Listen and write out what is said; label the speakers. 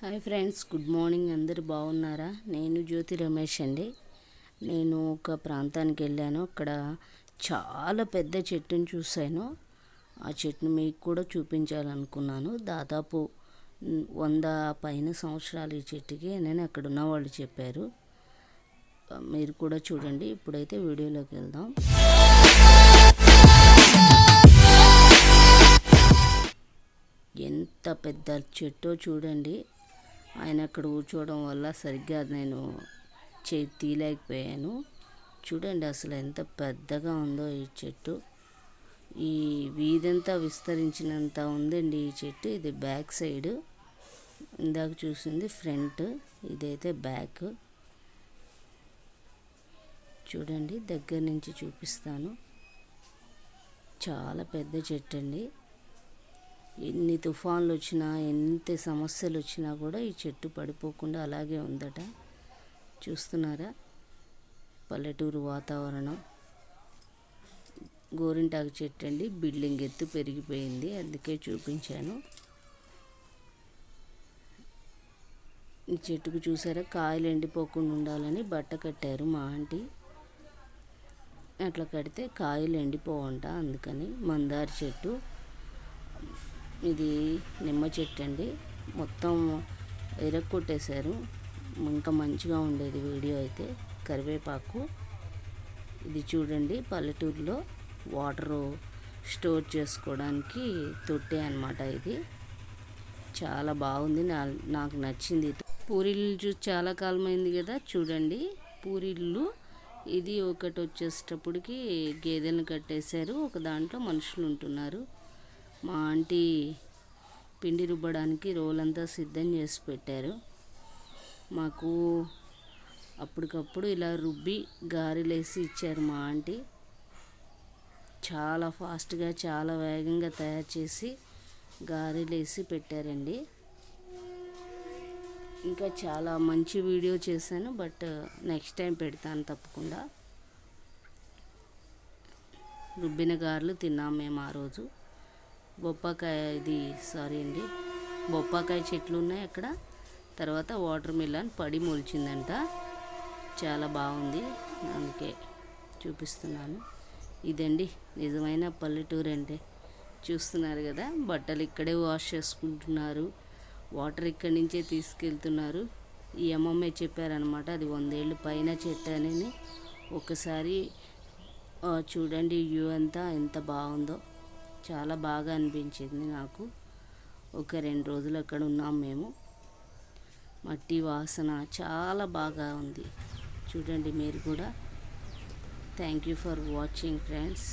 Speaker 1: Hi friends, good morning. అందరు బాగున్నారా? నేను జ్యోతి రమేష్ అండి. నేను ఒక ప్రాంతానికి వెళ్ళాను. అక్కడ చాలా పెద్ద చెట్టుని చూశాను. ఆ చెట్టును మీకు కూడా చూపించాలనుకున్నాను. దాదాపు 100 పైన సంవత్సరాలు ఈ చెట్టుకి అని అక్కడ ఉన్న వాళ్ళు చెప్పారు. మీరు కూడా చూడండి. ఇప్పుడైతే వీడియోలోకి వెళ్దాం. ఎంత పెద్ద చెట్టో చూడండి. ఆయన అక్కడ కూర్చోవడం వల్ల సరిగ్గా నేను తీయలేకపోయాను. చూడండి అసలు ఎంత పెద్దగా ఉందో ఈ చెట్టు. ఈ వీధంతా విస్తరించినంత ఉందండి ఈ చెట్టు. ఇది బ్యాక్ సైడ్, ఇందాక చూసింది ఫ్రంట్, ఇదైతే బ్యాక్. చూడండి దగ్గర నుంచి చూపిస్తాను. చాలా పెద్ద చెట్టు అండి. ఎన్ని తుఫాన్లు వచ్చినా, ఎంత సమస్యలు వచ్చినా కూడా ఈ చెట్టు పడిపోకుండా అలాగే ఉందట. చూస్తున్నారా? పల్లెటూరు వాతావరణం. గోరింటాకు చెట్టు అండి. బిల్డింగ్ ఎత్తు పెరిగిపోయింది, అందుకే చూపించాను. ఈ చెట్టుకు చూసారా, కాయలు ఎండిపోకుండా ఉండాలని బట్ట కట్టారు మా ఆంటీ. అట్లా కడితే కాయలు ఎండిపోవంట, అందుకని. మందార చెట్టు. ఇది నిమ్మ చెట్టు అండి. మొత్తం ఎరక్కొట్టేశారు. ఇంకా మంచిగా ఉండేది వీడియో అయితే. కరివేపాకు. ఇది చూడండి, పల్లెటూరులో వాటరు స్టోర్ చేసుకోవడానికి తొట్టే అన్నమాట. ఇది చాలా బాగుంది, నాకు నచ్చింది. పూరిళ్ళు చూసి చాలా కాలమైంది కదా. చూడండి పూరిళ్ళు. ఇది ఒకటి వచ్చేటప్పటికి గేదెలను కట్టేశారు, ఒక దాంట్లో మనుషులు ఉంటున్నారు. మా ఆంటీ పిండి రుబ్బడానికి రోలంతా సిద్ధం చేసి పెట్టారు. మాకు అప్పటికప్పుడు ఇలా రుబ్బి గారెలేసి ఇచ్చారు మా ఆంటీ. చాలా ఫాస్ట్గా, చాలా వేగంగా తయారు చేసి గారెలేసి పెట్టారండి. ఇంకా చాలా మంచి వీడియో చేశాను, బట్ నెక్స్ట్ టైం పెడతాను తప్పకుండా. రుబ్బిన గారెలు తిన్నాం మేము ఆ రోజు. బొప్పాకాయ చెట్లు ఉన్నాయి అక్కడ. తర్వాత వాటర్ మిలన్ పడి మొలిచిందంట. చాలా బాగుంది, అందుకే చూపిస్తున్నాను. ఇదండి నిజమైన పల్లెటూరు అంటే. చూస్తున్నారు కదా, బట్టలు ఇక్కడే వాష్ చేసుకుంటున్నారు, వాటర్ ఇక్కడి నుంచే తీసుకెళ్తున్నారు. ఈ అమ్మమ్మే చెప్పారనమాట, అది 100 ఏళ్ళు పైన చెట్టు అని. ఒకసారి చూడండి వ్యూ అంతా ఎంత బాగుందో. చాలా బాగా అనిపించింది నాకు. ఒక 2 రోజులు అక్కడ ఉన్నాం మేము. మట్టి వాసన చాలా బాగా ఉంది. చూడండి మీరు కూడా. Thank you for watching friends.